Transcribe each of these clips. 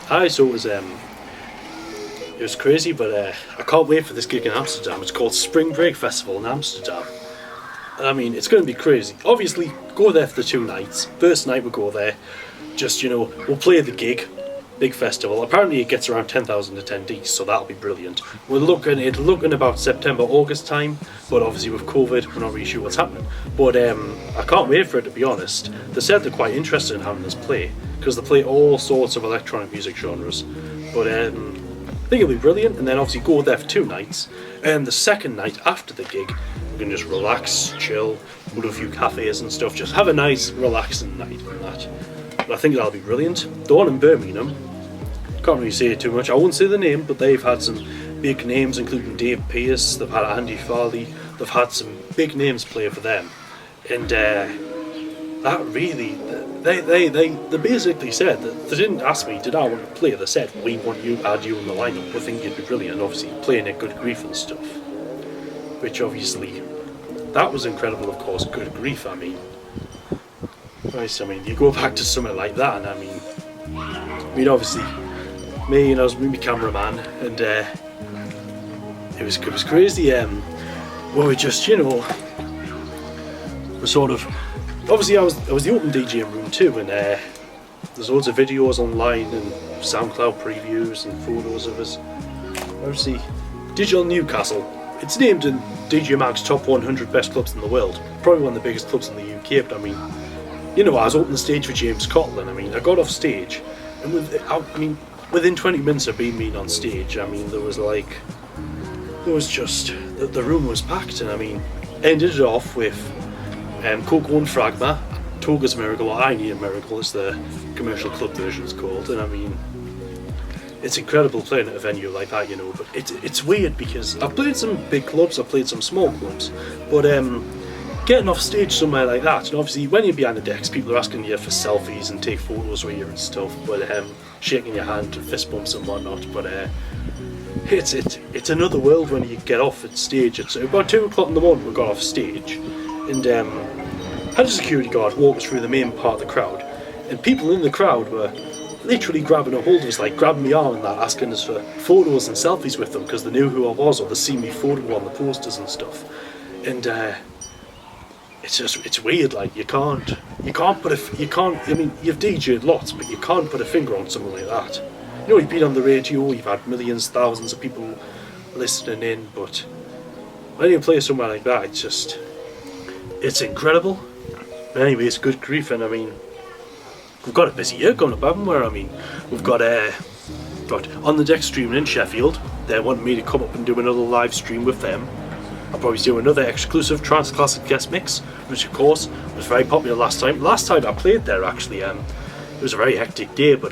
Aye, so it was crazy, but I can't wait for this gig in Amsterdam. It's called Spring Break Festival in Amsterdam. And I mean, it's going to be crazy. Obviously, go there for the 2 nights. First night we go there, just, you know, we'll play the gig, big festival. Apparently it gets around 10,000 attendees, so that'll be brilliant. We're looking about September, August time, but obviously with COVID, we're not really sure what's happening. But I can't wait for it, to be honest. They said they're quite interested in having us play, because they play all sorts of electronic music genres. But I think it'll be brilliant, and then obviously go there for 2 nights. And the second night after the gig, we can just relax, chill, go to a few cafes and stuff, just have a nice relaxing night and that. But I think that'll be brilliant. The one in Birmingham, can't really say it too much, I won't say the name, but they've had some big names including Dave Pearce, they've had Andy Farley, they've had some big names play for them. And that really, they basically said that they didn't ask me, did I want to play? They said, we want you, add you in the lineup, we think you'd be brilliant, and obviously playing at Good Grief and stuff. Which obviously, that was incredible, of course. Good grief, I mean. Christ, I mean, you go back to something like that, and I mean, obviously, me and I was with my cameraman, and it was crazy. We were just, you know, we're sort of, obviously I was the open DJ in room 2, and there's loads of videos online and SoundCloud previews and photos of us. Obviously, Digital Newcastle. It's named in DJ Mag's top 100 best clubs in the world. Probably one of the biggest clubs in the UK, but I mean, you know, I was opening the stage for James Cotland. I mean, I got off stage, and within 20 minutes of being me on stage, I mean, there was just, the room was packed, and I mean, ended it off with Coco and Fragma, Toga's Miracle, or I Need a Miracle, as the commercial club version is called, and I mean, it's incredible playing at a venue like that, you know, but it's weird because I've played some big clubs, I've played some small clubs, but getting off stage somewhere like that, and obviously when you're behind the decks, people are asking you for selfies and take photos with you and stuff, but shaking your hand and fist bumps and whatnot, but it's another world when you get off at stage. It's about 2 o'clock in the morning we got off stage, and had a security guard walk us through the main part of the crowd, and people in the crowd were literally grabbing a hold of us, like grabbing me arm and that, asking us for photos and selfies with them because they knew who I was or they see me photo on the posters and stuff. And it's weird, like you can't I mean, you've DJ'd lots, but you can't put a finger on something like that. You know, you've been on the radio, you've had millions, thousands of people listening in, but when you play somewhere like that, it's incredible. But anyway, it's good grief, and I mean, we've got a busy year coming up, haven't we? I mean, we've got On the Deck streaming in Sheffield. They want me to come up and do another live stream with them. I'll probably do another exclusive trance classic guest mix, which of course was very popular last time. Last time I played there, actually, it was a very hectic day, but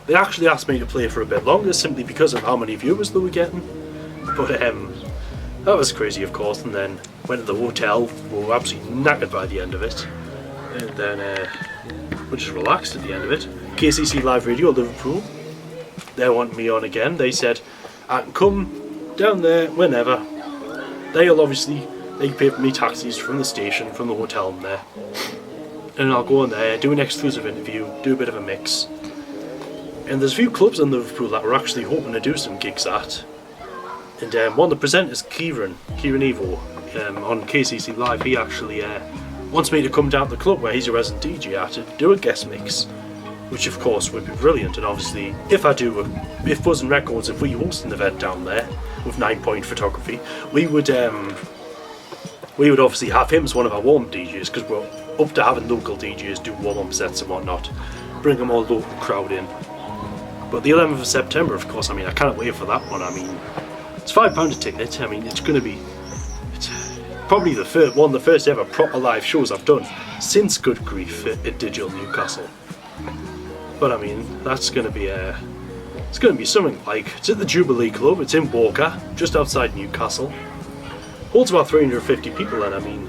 they actually asked me to play for a bit longer simply because of how many viewers they were getting. But that was crazy, of course. And then went to the hotel. We were absolutely knackered by the end of it, and then we just relaxed at the end of it. KCC Live Radio Liverpool, they want me on again. They said I can come down there whenever. They pay for me taxis from the station, from the hotel and there, and I'll go on there, do an exclusive interview, do a bit of a mix. And there's a few clubs in Liverpool that we're actually hoping to do some gigs at. And one of the presenters, Kieran Evo, on KCC Live, he actually wants me to come down to the club where he's a resident DJ at to do a guest mix, which of course would be brilliant. And obviously, if BuZZ Records, if we host an event down there with 9 Point Photography, we would obviously have him as one of our warm DJs, because we're up to having local DJs do warm-up sets and whatnot, bring them all local crowd in. But the 11th of September, of course, I mean, I can't wait for that one. I mean, it's £5 a ticket. I mean, it's probably one of the first ever proper live shows I've done since Good Grief at Digital Newcastle. But I mean, that's going to be it's going to be something like, it's at the Jubilee Club, it's in Walker, just outside Newcastle. Holds about 350 people, and I mean,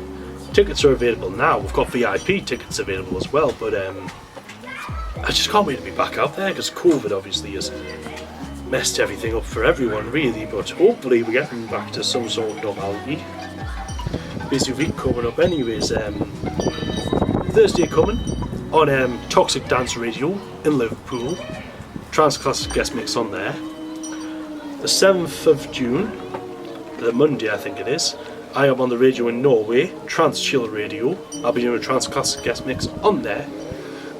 tickets are available now. We've got VIP tickets available as well, but I just can't wait to be back out there, because COVID obviously has messed everything up for everyone really, but hopefully we're getting back to some sort of normality. Busy week coming up anyways. Thursday coming on Toxic Dance Radio in Liverpool. trance classic guest mix on there. The 7th of June, the Monday I think it is, I am on the radio in Norway, Trance Chill Radio. I'll be doing a trance classic guest mix on there.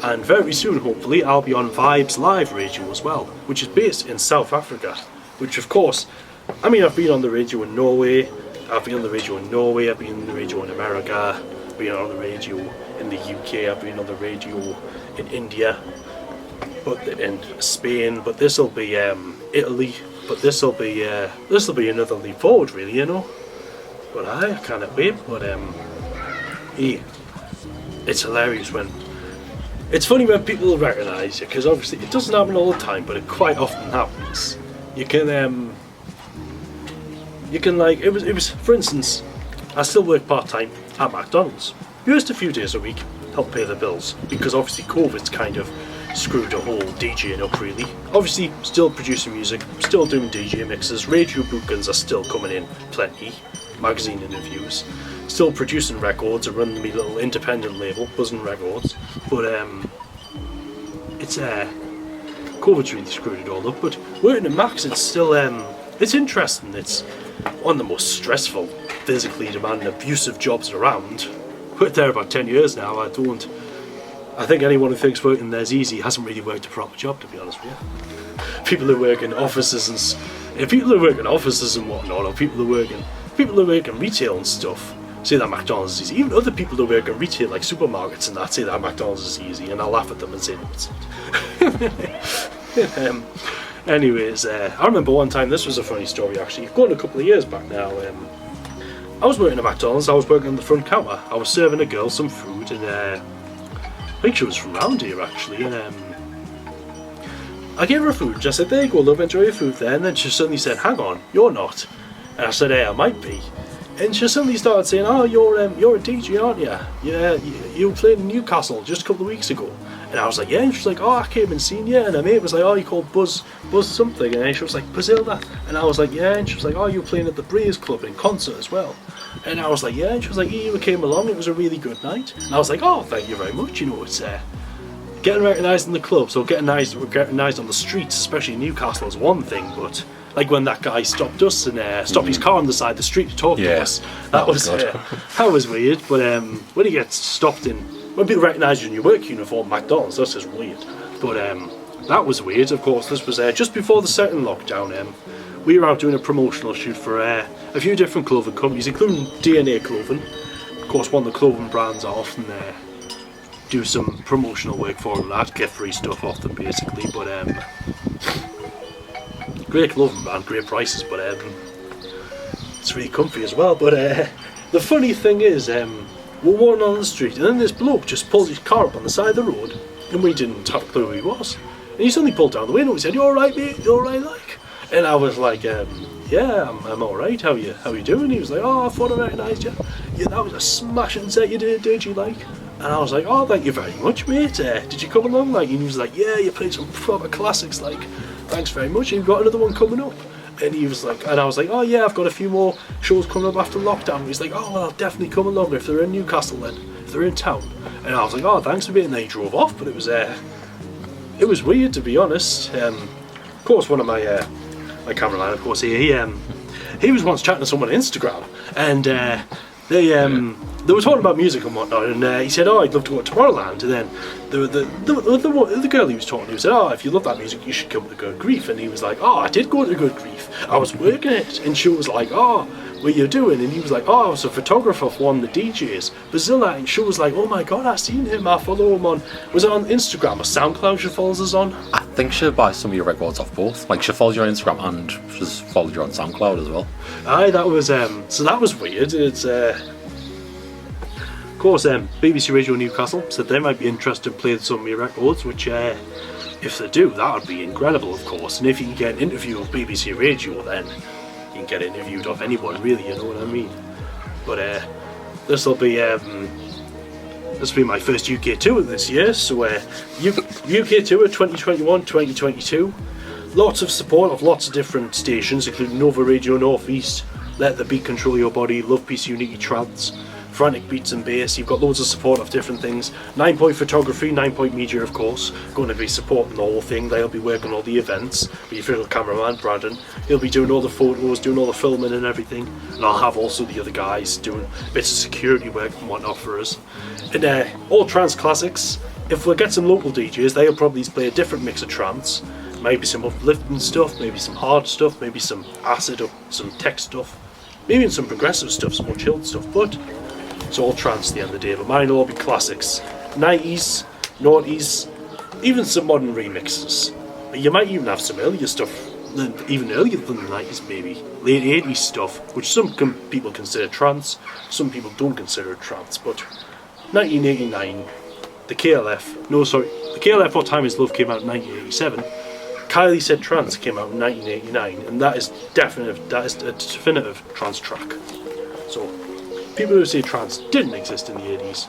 And very soon, hopefully, I'll be on Vibes Live Radio as well, which is based in South Africa. Which, of course, I mean, I've been on the radio in Norway, I've been on the radio in America, I've been on the radio in the UK, I've been on the radio in India, but in Spain, but this will be Italy, but this will be another leap forward, really, you know. But I can't wait. But yeah, it's hilarious when. It's funny when people recognise you, because obviously it doesn't happen all the time, but it quite often happens. You can like, it was for instance, I still work part-time at McDonalds. Just a few days a week, help pay the bills, because obviously COVID's kind of screwed the whole DJing up really. Obviously still producing music, still doing DJ mixes, radio bookings are still coming in plenty, magazine interviews, still producing records and running my little independent label, BuZZ Records, but it's COVID's really screwed it all up. But working at Max, it's still it's interesting. It's one of the most stressful, physically demanding, abusive jobs around. Worked there about 10 years now. I think anyone who thinks working there's easy hasn't really worked a proper job, to be honest with you. People who work in offices and whatnot, or people who work in retail and stuff, say that McDonald's is easy. Even other people who work in retail, like supermarkets and that, say that McDonald's is easy, and I laugh at them and say no, it's not. Anyways, I remember one time, this was a funny story actually, going a couple of years back now. I was working at McDonald's, I was working on the front counter, I was serving a girl some food, and I think she was from around here actually, and I gave her food, just said, there you go love, enjoy your food there, and then she suddenly said, hang on, you're not. And I said, hey, I might be. And she suddenly started saying, oh, you're a DJ, aren't you? Yeah, you played in Newcastle just a couple of weeks ago. And I was like, yeah. And she was like, oh, I came and seen you. And her mate was like, oh, you called Buzz something. And she was like, BuZZila. And I was like, yeah. And she was like, oh, you were playing at the Breeze Club in concert as well. And I was like, yeah. And she was like, yeah, you came along. It was a really good night. And I was like, oh, thank you very much. You know, it's getting recognised in the clubs or getting recognised on the streets, especially in Newcastle, is one thing, but like when that guy stopped us and stopped his car on the side of the street to talk to us, that was weird. But when he gets stopped when people recognise you in your work uniform, McDonald's, that's just weird. But that was weird. Of course, this was just before the second lockdown. We were out doing a promotional shoot for a few different clothing companies, including DNA Clothing. Of course, one of the clothing brands are often do some promotional work for them, that get free stuff off them basically. But great clothing brand, great prices, but it's really comfy as well. But the funny thing is, we're walking on the street and then this bloke just pulled his car up on the side of the road and we didn't have a clue who he was. And he suddenly pulled down the window and he said, you alright mate, you alright like? And I was like, yeah, I'm alright, how you doing? He was like, oh, I thought I recognised you. Yeah, that was a smashing set you did you like? And I was like, oh, thank you very much mate, did you come along? Like, and he was like, yeah, you played some proper classics, like, thanks very much, and you've got another one coming up. And he was like, and I was like, oh yeah, I've got a few more shows coming up after lockdown. He's like, oh well, I'll definitely come along if they're in Newcastle then, if they're in town. And I was like, oh, thanks for being there. He drove off, but it was weird, to be honest. Of course, one of my cameraman, of course, he was once chatting to someone on Instagram, and they were talking about music and whatnot, and he said, oh, I'd love to go to Tomorrowland. And then the girl he was talking to said, oh, if you love that music, you should come to Good Grief. And he was like, oh, I did go to Good Grief. I was working it. And she was like, oh, what are you doing? And he was like, oh, I was a photographer for one of the DJs, BuZZila. And she was like, oh my god, I've seen him, I follow him on, was it on Instagram or SoundCloud she follows us on? I think she buys some of your records off both. Like, she follows you on Instagram and she's followed you on SoundCloud as well. Aye, that was, so that was weird. It's, of course, BBC Radio Newcastle said they might be interested in playing some of your records, which if they do, that would be incredible, of course. And if you can get an interview with BBC Radio, then you can get interviewed off anyone, really, you know what I mean. But this will be my first UK tour this year, so UK tour 2021-2022. Lots of support of lots of different stations, including Nova Radio North East, Let the Beat Control Your Body, Love Peace Unity Trance, frantic beats and bass. You've got loads of support of different things. 9-Point Photography, 9-Point Media, of course, going to be supporting the whole thing. They'll be working all the events. Be your official cameraman, Braden. He'll be doing all the photos, doing all the filming and everything. And I'll have also the other guys doing bits of security work and whatnot for us. And all trance classics. If we get some local DJs, they'll probably play a different mix of trance. Maybe some uplifting stuff, maybe some hard stuff, maybe some acid or some tech stuff. Maybe some progressive stuff, some more chilled stuff, but it's all trance at the end of the day. But mine will all be classics. 90s, noughties, even some modern remixes. You might even have some earlier stuff, even earlier than the 90s maybe. Late 80s stuff, which some people consider trance, some people don't consider it trance. But 1989, the KLF What Time Is Love came out in 1987. Kylie Said Trance came out in 1989, and that is a definitive trance track. So, people who say trance didn't exist in the 80s,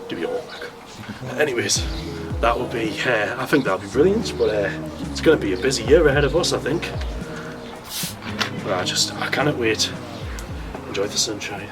do your homework. Anyways, that would be, I think that would be brilliant, but it's going to be a busy year ahead of us, I think. But I cannot wait. Enjoy the sunshine.